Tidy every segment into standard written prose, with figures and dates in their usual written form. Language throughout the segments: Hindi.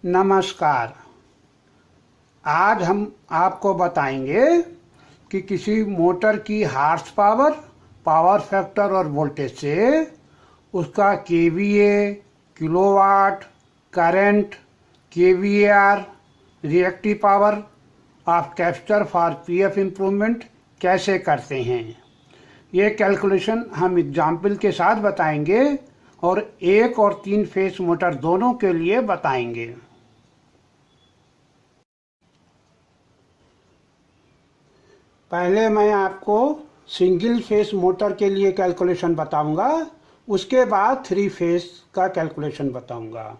नमस्कार। आज हम आपको बताएंगे कि किसी मोटर की हार्स पावर, पावर फैक्टर और वोल्टेज से उसका kVA, kilowatt, current, kVAR, reactive power of capacitor for PF improvement कैसे करते हैं। ये कैलकुलेशन हम एग्जाम्पल के साथ बताएंगे और 1 और 3 फेस मोटर दोनों के लिए बताएंगे। पहले मैं आपको सिंगल फेस मोटर के लिए कैलकुलेशन बताऊंगा, उसके बाद 3 फेस का कैलकुलेशन बताऊंगा।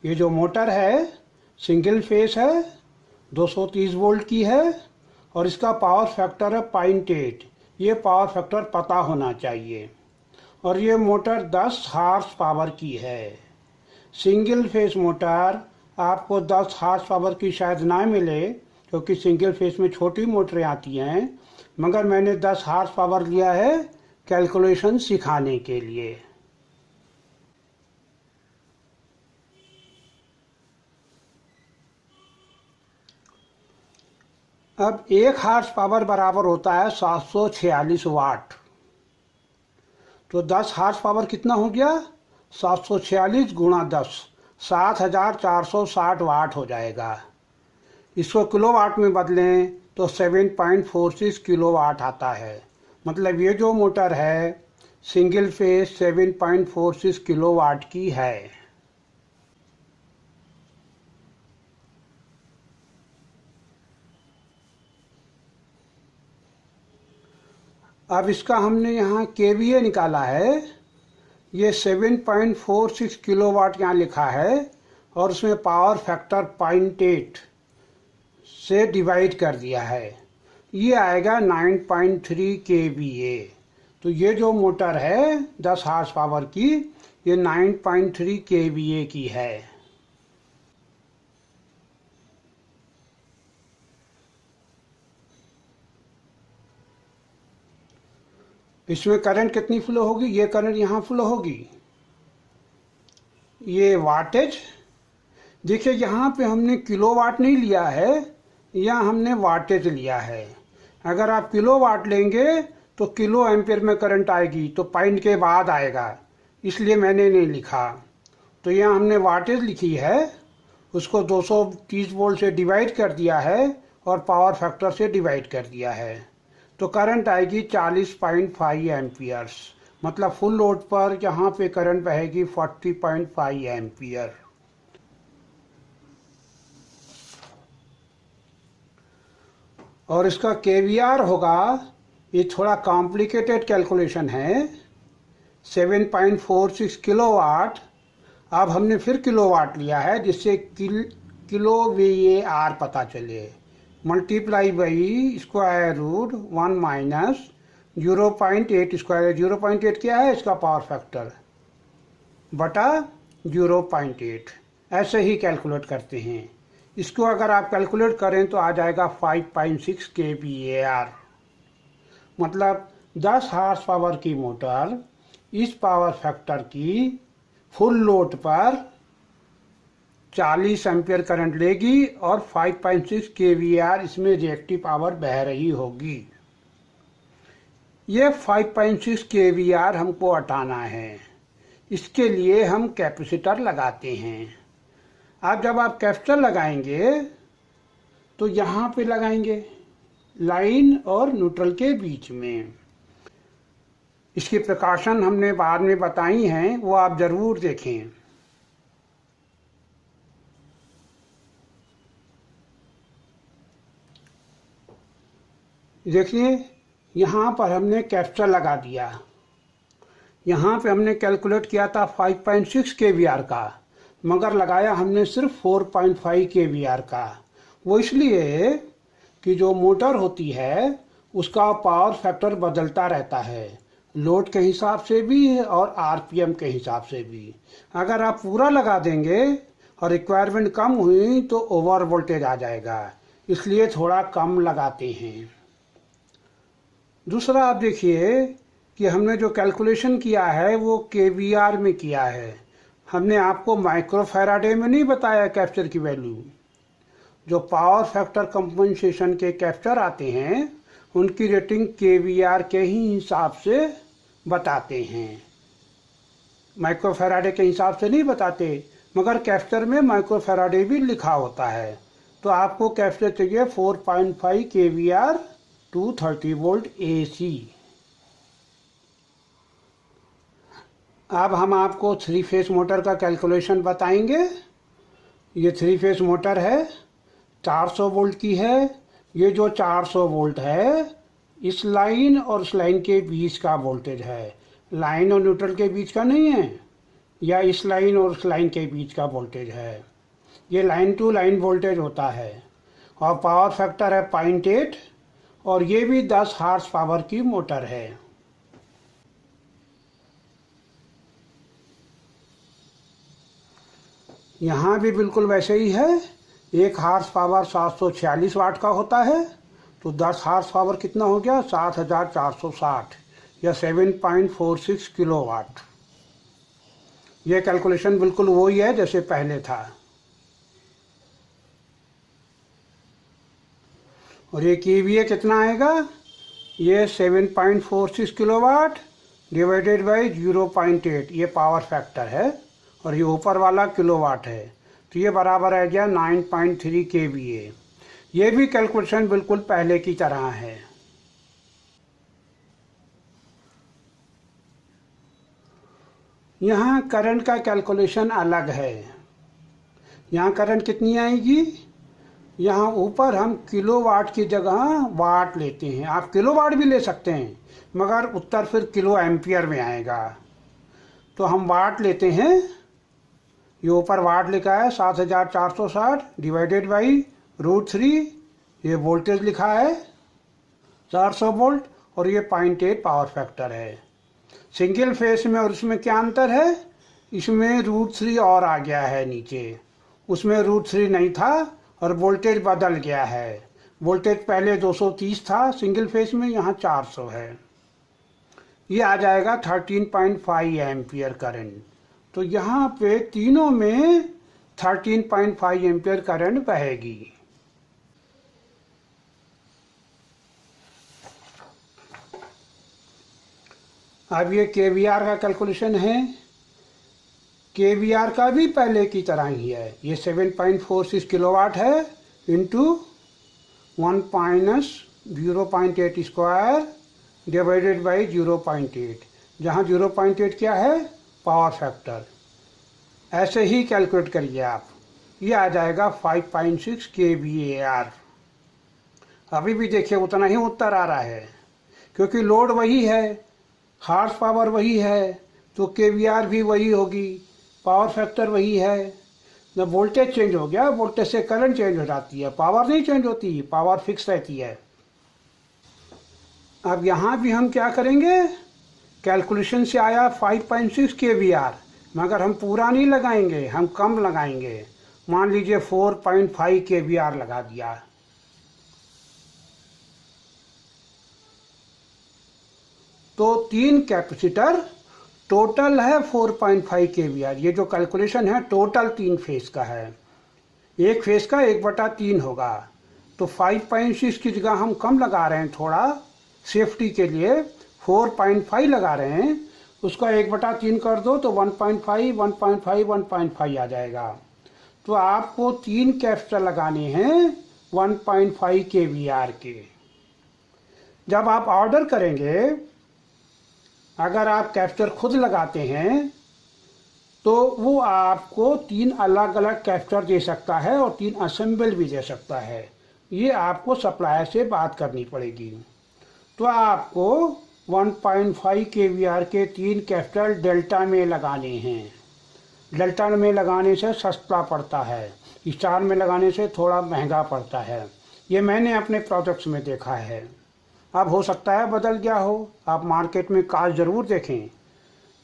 ये जो मोटर है सिंगल फेस है, 230 वोल्ट की है और इसका पावर फैक्टर है 0.8। ये पावर फैक्टर पता होना चाहिए। और ये मोटर 10 हार्स पावर की है। सिंगल फेस मोटर आपको 10 हार्स पावर की शायद ना मिले, क्योंकि सिंगल फेस में छोटी मोटरें आती हैं, मगर मैंने 10 हार्स पावर लिया है कैलकुलेशन सिखाने के लिए। अब 1 हार्स पावर बराबर होता है 746 वाट। तो 10 हार्स पावर कितना हो गया? 746 गुणा 10, 7460 वाट हो जाएगा। इसको किलोवाट में बदलें तो 7.46 किलोवाट आता है। मतलब ये जो मोटर है सिंगल फेस 7.46 किलोवाट की है। अब इसका हमने यहाँ केवीए निकाला है। ये 7.46 किलोवाट यहाँ लिखा है और उसमें पावर फैक्टर 0.8 से डिवाइड कर दिया है। ये आएगा 9.3 केवीए। तो ये जो मोटर है 10 हार्स पावर की, ये 9.3 केवीए की है। इसमें करंट कितनी फ्लो होगी? ये करंट यहाँ फ्लो होगी। ये वाटेज देखिए, यहाँ पे हमने किलोवाट नहीं लिया है, यहाँ हमने वाटेज लिया है। अगर आप किलोवाट लेंगे तो किलो एम्पियर में करंट आएगी, तो पॉइंट के बाद आएगा, इसलिए मैंने नहीं लिखा। तो यहाँ हमने वाटेज लिखी है, उसको 230 वोल्ट से डिवाइड कर दिया है और पावर फैक्टर से डिवाइड कर दिया है। तो करंट आएगी 40.5 एम्पियर्स। मतलब फुल लोड पर यहाँ पे करंट बहेगी 40.5 एम्पियर। और इसका केवीआर होगा, ये थोड़ा कॉम्प्लिकेटेड कैलकुलेशन है, 7.46 किलोवाट। अब हमने फिर किलोवाट लिया है, जिससे किलो VAR पता चले। Multiply by square root 1 minus 0.8 square. 0.8 क्या है? इसका पावर फैक्टर बटा 0.8। ऐसे ही कैलकुलेट करते हैं। इसको अगर आप कैलकुलेट करें तो आ जाएगा 5.6 kVAR। मतलब 10 हार्स पावर की मोटर इस पावर फैक्टर की फुल लोड पर 40 एम्पियर करंट लेगी और 5.6 kVAR इसमें रिएक्टिव पावर बह रही होगी। ये 5.6 kVAR हमको हटाना है। इसके लिए हम कैपेसिटर लगाते हैं। अब जब आप कैपेसिटर लगाएंगे तो यहाँ पे लगाएंगे, लाइन और न्यूट्रल के बीच में। इसकी प्रिकॉशन हमने बाद में बताई हैं, वो आप ज़रूर देखें। देखिए, यहाँ पर हमने कैपेसिटर लगा दिया। यहाँ पे हमने कैलकुलेट किया था 5.6 kVAR का, मगर लगाया हमने सिर्फ 4.5 kVAR का। वो इसलिए कि जो मोटर होती है उसका पावर फैक्टर बदलता रहता है, लोड के हिसाब से भी और RPM के हिसाब से भी। अगर आप पूरा लगा देंगे और रिक्वायरमेंट कम हुई तो ओवर वोल्टेज आ जाएगा, इसलिए थोड़ा कम लगाते हैं। दूसरा, आप देखिए कि हमने जो कैलकुलेशन किया है वो केवीआर में किया है। हमने आपको माइक्रोफैराडे में नहीं बताया कैप्चर की वैल्यू। जो पावर फैक्टर कंपनसेशन के कैप्चर आते हैं उनकी रेटिंग केवीआर के ही हिसाब से बताते हैं, माइक्रोफैराडे के हिसाब से नहीं बताते। मगर कैप्चर में माइक्रोफैराडे भी लिखा होता है। तो आपको कैप्चर चाहिए 4.5 केवीआर 230 वोल्ट AC। अब हम आपको 3 फेस मोटर का कैलकुलेशन बताएंगे। ये 3 फेस मोटर है, 400 वोल्ट की है। ये जो 400 वोल्ट है इस लाइन और इस लाइन के बीच का वोल्टेज है, लाइन और न्यूट्रल के बीच का नहीं है, या इस लाइन और इस लाइन के बीच का वोल्टेज है। ये लाइन टू लाइन वोल्टेज होता है और पावर फैक्टर है 0.8 और ये भी 10 हार्स पावर की मोटर है। यहाँ भी बिल्कुल वैसे ही है। 1 हार्स पावर 746 वाट का होता है, तो 10 हार्स पावर कितना हो गया 7460 या 7.46 किलोवाट। ये कैलकुलेशन बिल्कुल वही है जैसे पहले था। और ये केवीए कितना आएगा, ये 7.46 किलोवाट डिवाइडेड बाई 0.8, ये पावर फैक्टर है और ये ऊपर वाला किलोवाट है, तो ये बराबर आ गया 9.3 केवीए। ये भी कैलकुलेशन बिल्कुल पहले की तरह है। यहाँ करंट का कैलकुलेशन अलग है। यहाँ करंट कितनी आएगी, यहाँ ऊपर हम किलोवाट की जगह वाट लेते हैं। आप किलोवाट भी ले सकते हैं मगर उत्तर फिर किलो एम्पियर में आएगा, तो हम वाट लेते हैं। ये ऊपर वाट लिखा है 7460 डिवाइडेड बाई √3, ये वोल्टेज लिखा है 400 वोल्ट और ये 0.8 पावर फैक्टर है। सिंगल फेस में और इसमें क्या अंतर है, इसमें √3 और आ गया है नीचे, उसमें √3 नहीं था और वोल्टेज बदल गया है। वोल्टेज पहले 230 था सिंगल फेस में, यहाँ 400 है। ये आ जाएगा 13.5 एम्पियर करंट। तो यहाँ पे तीनों में 13.5 एम्पियर करंट बहेगी। अब ये केवीआर का कैलकुलेशन है। केवीआर का भी पहले की तरह ही है। ये 7.46 किलोवाट है into 1 minus 0.8 square divided by 0.8, जहाँ 0.8 क्या है पावर फैक्टर। ऐसे ही कैलकुलेट करिए आप, ये आ जाएगा 5.6 kVAR। अभी भी देखिए उतना ही उत्तर आ रहा है, क्योंकि लोड वही है, हार्स पावर वही है, तो केवीआर भी वही होगी, पावर फैक्टर वही है। जब वोल्टेज चेंज हो गया, वोल्टेज से करंट चेंज हो जाती है, पावर नहीं चेंज होती, पावर फिक्स रहती है। अब यहाँ भी हम क्या करेंगे, कैलकुलेशन से आया 5.6 kVAR, मगर हम पूरा नहीं लगाएंगे, हम कम लगाएंगे। मान लीजिए 4.5 kVAR लगा दिया। तो 3 कैपेसिटर, टोटल है 4.5 kVAR। ये जो कैलकुलेशन है टोटल 3 फेस का है, एक फेस का 1/3 होगा। तो 5.6 की जगह हम कम लगा रहे हैं, थोड़ा सेफ्टी के लिए 4.5 लगा रहे हैं, उसका 1/3 कर दो तो 1.5 1.5 1.5 आ जाएगा। तो आपको 3 कैपेसिटर लगाने हैं 1.5 kVAR के। जब आप ऑर्डर करेंगे, अगर आप कैपेसिटर खुद लगाते हैं तो वो आपको 3 अलग अलग कैपेसिटर दे सकता है और 3 असेंबल भी दे सकता है। ये आपको सप्लायर से बात करनी पड़ेगी। तो आपको 1.5 kVAR के 3 कैपेसिटर डेल्टा में लगाने हैं। डेल्टा में लगाने से सस्ता पड़ता है, स्टार में लगाने से थोड़ा महंगा पड़ता है। ये मैंने अपने प्रोजेक्ट्स में देखा है। अब हो सकता है बदल गया हो, आप मार्केट में कास्ट ज़रूर देखें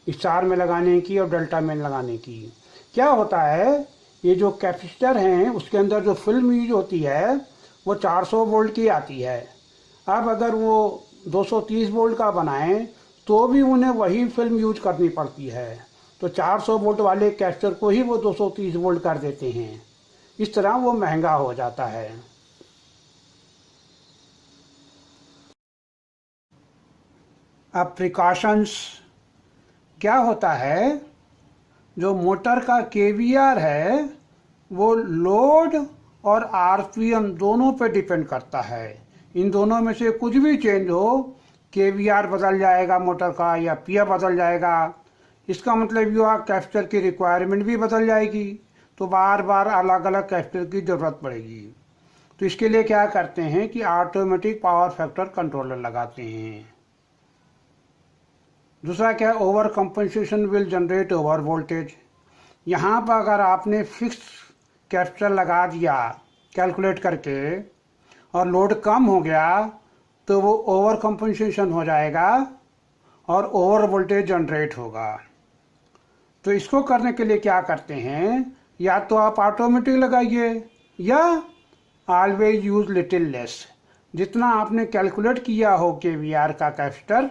स्टार में लगाने की और डेल्टा में लगाने की। क्या होता है, ये जो कैपेसिटर हैं उसके अंदर जो फिल्म यूज होती है वो 400 वोल्ट की आती है। अब अगर वो 230 वोल्ट का बनाएं तो भी उन्हें वही फिल्म यूज करनी पड़ती है। तो 400 वोल्ट वाले कैपेसिटर को ही वो 230 वोल्ट कर देते हैं। इस तरह वो महंगा हो जाता है। अब प्रिकॉशंस क्या होता है, जो मोटर का केवीआर है वो लोड और आरपीएम दोनों पे डिपेंड करता है। इन दोनों में से कुछ भी चेंज हो, केवीआर बदल जाएगा मोटर का या पीएफ बदल जाएगा। इसका मतलब ये हुआ कैपेसिटर की रिक्वायरमेंट भी बदल जाएगी, तो बार बार अलग अलग कैपेसिटर की ज़रूरत पड़ेगी। तो इसके लिए क्या करते हैं कि ऑटोमेटिक पावर फैक्टर कंट्रोलर लगाते हैं। दूसरा क्या, over compensation will generate over voltage. यहाँ पर अगर आपने फिक्स कैपेसिटर लगा दिया कैलकुलेट करके और लोड कम हो गया तो वो ओवर कंपनसेशन हो जाएगा और ओवर वोल्टेज जनरेट होगा। तो इसको करने के लिए क्या करते हैं, या तो आप ऑटोमेटिक लगाइए या ऑलवेज यूज लिटिल लेस। जितना आपने कैलकुलेट किया हो केवीआर का कैपेसिटर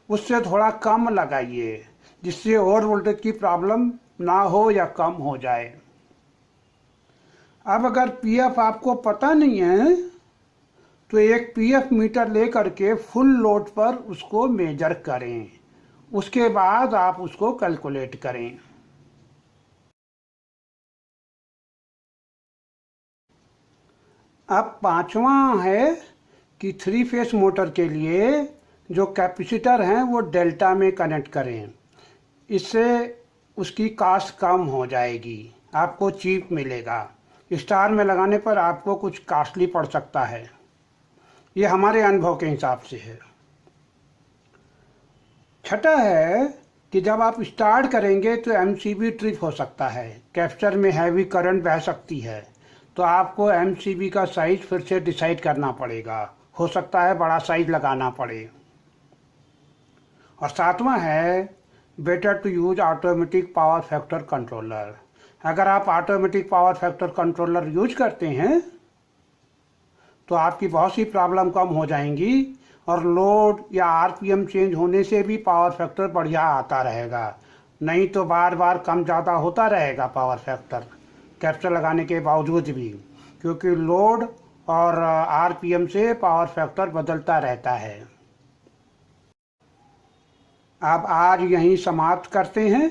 उससे थोड़ा कम लगाइए, जिससे ओवर वोल्टेज की प्रॉब्लम ना हो या कम हो जाए। अब अगर पीएफ आपको पता नहीं है तो एक पीएफ मीटर लेकर के फुल लोड पर उसको मेजर करें, उसके बाद आप उसको कैलकुलेट करें। अब पांचवा है कि 3 फेस मोटर के लिए जो कैपेसिटर हैं वो डेल्टा में कनेक्ट करें। इससे उसकी कास्ट कम हो जाएगी, आपको चीप मिलेगा। स्टार में लगाने पर आपको कुछ कॉस्टली पड़ सकता है, ये हमारे अनुभव के हिसाब से है। छठा है कि जब आप स्टार्ट करेंगे तो एमसीबी ट्रिप हो सकता है, कैपेसिटर में हैवी करंट बह सकती है, तो आपको एमसीबी का साइज फिर से डिसाइड करना पड़ेगा। हो सकता है बड़ा साइज लगाना पड़े। और सातवां है better to use automatic power factor controller. अगर आप automatic power factor controller use करते हैं तो आपकी बहुत सी प्रॉब्लम कम हो जाएंगी और लोड या आरपीएम चेंज होने से भी पावर फैक्टर बढ़िया आता रहेगा। नहीं तो बार बार कम ज़्यादा होता रहेगा पावर फैक्टर कैपेसिटर लगाने के बावजूद भी, क्योंकि लोड और आरपीएम से पावर फैक्टर बदलता रहता है। अब आज यहीं समाप्त करते हैं।